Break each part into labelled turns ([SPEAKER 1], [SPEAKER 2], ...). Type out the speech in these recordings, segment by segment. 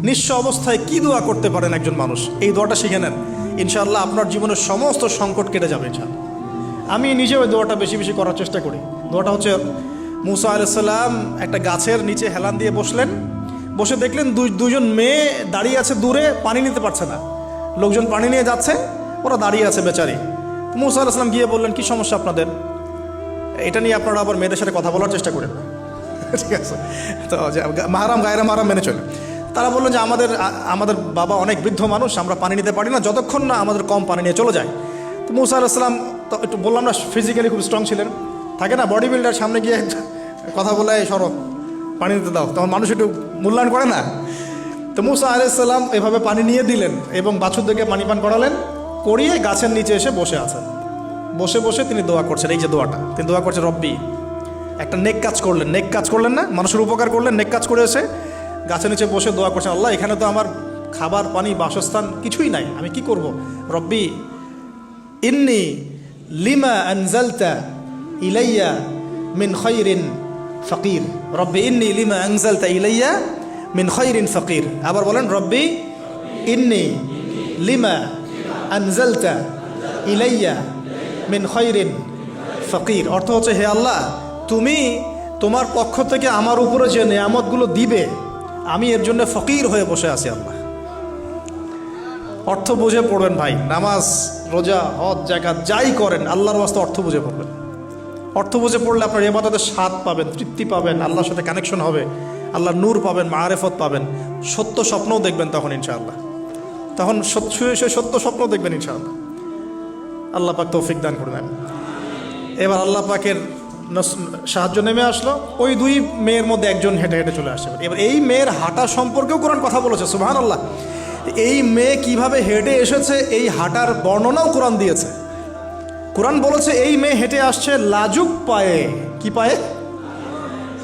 [SPEAKER 1] নিঃস্ব অবস্থায় কি দোয়া করতে পারেন একজন মানুষ, এই দোয়াটা শিখে নেন, ইনশাআল্লাহ আপনার জীবনের সমস্ত সংকট কেটে যাবে ইনশাআল্লাহ। আমি নিজেও ওই দোয়াটা বেশি বেশি করার চেষ্টা করি। দোয়াটা হচ্ছে, মুসা আলাইহিস সালাম একটা গাছের নিচে হেলান দিয়ে বসলেন, বসে দেখলেন দুজন মেয়ে দাঁড়িয়ে আছে দূরে, পানি নিতে পারছে না, লোকজন পানি নিয়ে যাচ্ছে, ওরা দাঁড়িয়ে আছে বেচারি। মুসা আলাইহিস সালাম গিয়ে বললেন, কি সমস্যা আপনাদের? এটা নিয়ে আপনারা আবার মেয়েদের সাথে কথা বলার চেষ্টা করেন, ঠিক আছে? তো মাহারাম গায়রা মাহারাম মেনে চলে। তারা বললেন যে আমাদের বাবা অনেক বৃদ্ধ মানুষ, আমরা পানি নিতে পারি না যতক্ষণ না আমাদের কম পানি নিয়ে চলে যায়। তো মুসা আলাইহিস সালাম তো একটু বললাম না, ফিজিক্যালি খুব স্ট্রং ছিলেন, থাকে না বডি বিল্ডার, সামনে গিয়ে কথা বলে সরো পানি দিতে দাও, তখন মানুষ একটু মূল্যায়ন করে না। তো মুসা আলাইহিস সালাম এভাবে পানি নিয়ে দিলেন এবং বাছুরদেরকে পানি পান করালেন, করিয়ে গাছের নিচে এসে বসে আছেন। বসে বসে তিনি দোয়া করছেন, এই যে দোয়াটা তিনি দোয়া করছেন, রব্বি, একটা নেক কাজ করলেন, নেক কাজ করলেন না, মানুষের উপকার করলেন, নেক কাজ করে এসে গাছের নিচে বসে দোয়া করছেন, আল্লাহ এখানে তো আমার খাবার পানি বাসস্থান কিছুই নাই, আমি কি করব? রব্বি ইন্নি লিমা আনজালতা ইলাইয়া মিন খায়রিন ফকির, রব্বি ইন্নি লিমা আনজালতা ইলাইয়া মিন খায়রিন ফকির। আবার বলেন, রব্বি ইন্নি লিমা আনজালতা ইলাইয়া মিন খায়রিন ফকির। অর্থ হচ্ছে, হে আল্লাহ, তুমি তোমার পক্ষ থেকে আমার উপরে যে নেয়ামতগুলো দিবে, আমি এর জন্য ফকির হয়ে বসে আছি আল্লাহ। অর্থ বুঝে পড়বেন ভাই, নামাজ রোজা হজ জাকাত যাই করেন আল্লাহর ওয়াস্তে অর্থ বুঝে পড়বেন। অর্থ বুঝে পড়লে আপনার ইবাদতের স্বাদ পাবেন, তৃপ্তি পাবেন, আল্লাহর সাথে কানেকশন হবে, আল্লাহর নূর পাবেন, মাআরিফত পাবেন, সত্য স্বপ্নও দেখবেন তখন ইনশাআল্লাহ। তখন শুয়ে শুয়ে সত্য স্বপ্ন দেখবেন ইনশাআল্লাহ। আল্লাহ পাক তৌফিক দান করবেন। এবার আল্লাহ পাকের সাহায্য নেমে আসলো, ওই দুই মেয়ের মধ্যে একজন হেঁটে হেঁটে চলে আসে। এবার এই মেয়ের হাঁটা সম্পর্কেও কোরআন কথা বলেছে, সুবহানাল্লাহ। এই মেয়ে কিভাবে হেঁটে এসেছে এই হাঁটার বর্ণনাও কোরআন দিয়েছে। কোরআন বলেছে এই মেয়ে হেঁটে আসছে লাজুক পায়ে। কি পায়ে?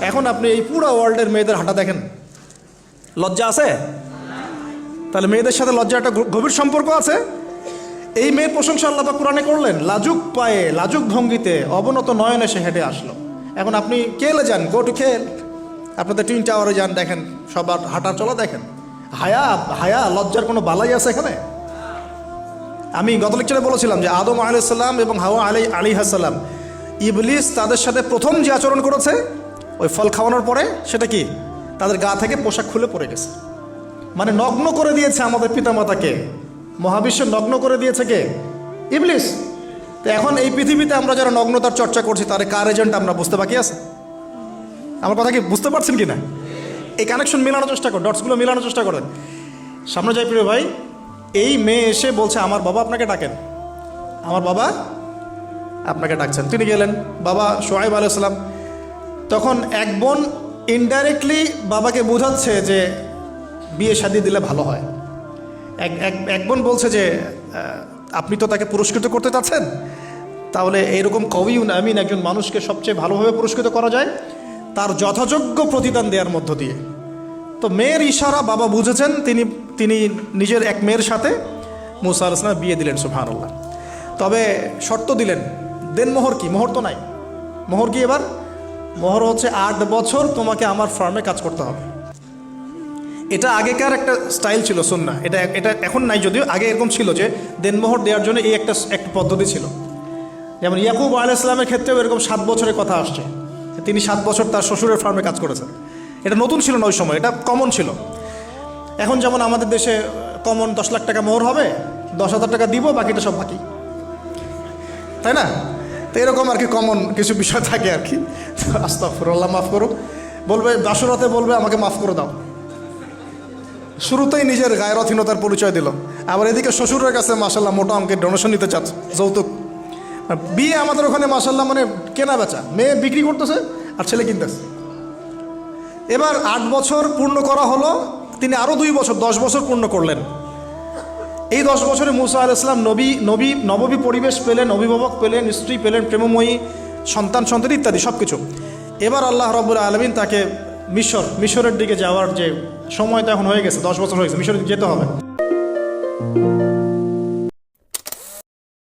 [SPEAKER 1] এখন আপনি এই পুরো ওয়ার্ল্ডের মেয়েদের হাঁটা দেখেন, লজ্জা আছে? তাহলে মেয়েদের সাথে লজ্জা একটা গভীর সম্পর্ক আছে। এই মেয়ের প্রশংসা আল্লাহ পাক কোরআনে করলেন, লাজুক পায়ে, লাজুক ভঙ্গিতে, অবনত নয়নে সে হেঁটে আসলো। এখন আপনি কেলে যান, গো টু খেল, আপনাদের টুইন টাওয়ারে যান, দেখেন সবার হাঁটার চলা দেখেন। হায়া লজ্জার কোনো বালাই আছে এখানে? আমি গত লেকচারে বলেছিলাম যে আদম আলাইহিস সালাম এবং হাওয়া আলাইহিস সালাম, ইবলিস তাদের সাথে প্রথম যে আচরণ করেছে ওই ফল খাওয়ানোর পরে, সেটা কি? তাদের গা থেকে পোশাক খুলে পড়ে গেছে, মানে নগ্ন করে দিয়েছে আমাদের পিতামাতাকে। মহাবিশ্ব নগ্ন করে দিয়েছে কে? ইবলিস। তো এখন এই পৃথিবীতে আমরা যারা নগ্নতার চর্চা করছি, তার কার এজেন্ট আমরা বুঝতে বাকি আছে? আমার কথা কি বুঝতে পারছেন কি না? এই কানেকশন মেলানোর চেষ্টা করেন, ডটসগুলো মেলানোর চেষ্টা করেন। সামনে যাই প্রিয় ভাই, এই মেয়ে এসে বলছে, আমার বাবা আপনাকে ডাকেন, আমার বাবা আপনাকে ডাকছেন। তিনি গেলেন, বাবা শুআয়ব আলাইহিস সালাম। তখন এক বোন ইনডাইরেক্টলি বাবাকে বোঝাচ্ছে যে বিয়ে শাদী দিলে ভালো হয়। এক বোন বলছে যে আপনি তো তাকে পুরস্কৃত করতে চাচ্ছেন, তাহলে এইরকম কবিউন আমিন একজন মানুষকে সবচেয়ে ভালোভাবে পুরস্কৃত করা যায় তার যথাযোগ্য প্রতিদান দেওয়ার মধ্য দিয়ে। তো মেয়ের ইশারা বাবা বুঝেছেন, তিনি নিজের এক মেয়ের সাথে মুসা আলাইহিস সালাম বিয়ে দিলেন, সুবহানাল্লাহ। তবে শর্ত দিলেন, দেন মোহর কি? মোহর তো নাই। মোহর কি এবার? মোহর হচ্ছে 8 বছর তোমাকে আমার ফার্মে কাজ করতে হবে। এটা আগেকার একটা স্টাইল ছিল, সুন্নাহ। এটা এখন নাই, যদিও আগে এরকম ছিল যে দেনমোহর দেওয়ার জন্য এই একটা পদ্ধতি ছিল। যেমন ইয়াকুব আলাইহিস সালামের ক্ষেত্রেও এরকম 7 বছরের কথা আসছে, তিনি 7 বছর তার শ্বশুরের ফার্মে কাজ করেছেন। এটা নতুন ছিল না ওই সময়, এটা কমন ছিল। এখন যেমন আমাদের দেশে কমন 10 লাখ টাকা মোহর হবে, 10,000 টাকা দিব, বাকিটা সব বাকি, তাই না? তো এরকম আর কি কমন কিছু বিষয় থাকে আর কি। আস্তাগফিরুল্লাহ, মাফ করো, বলবে বাসরাতে বলবে আমাকে মাফ করে দাও। শুরুতেই নিজের গায়রথহীনতার পরিচয় দিল, আবার এদিকে শ্বশুরের কাছে মাশাল্লাহ মোটা অঙ্কের ডোনেশন নিতে চাচ্ছে, যৌতুক। বিয়ে আমাদের ওখানে মাশাল্লাহ মানে কেনা বেচা, মেয়ে বিক্রি করতেছে আর ছেলে কিনতেছে। এবার 8 বছর পূর্ণ করা হলো, তিনি আরও 2 বছর 10 বছর পূর্ণ করলেন। এই 10 বছরে মুসা আলাইহিস সালাম নববী পরিবেশ পেলেন, অভিভাবক পেলেন, স্ত্রী পেলেন, প্রেমময়ী সন্তান ইত্যাদি সব কিছু। এবার আল্লাহ রাব্বুল আলামিন তাকে মিশরের দিকে যাওয়ার যে সময় তো এখন হয়ে গেছে, 10 বছর হয়ে গেছে, মিশরে যেতে হবে।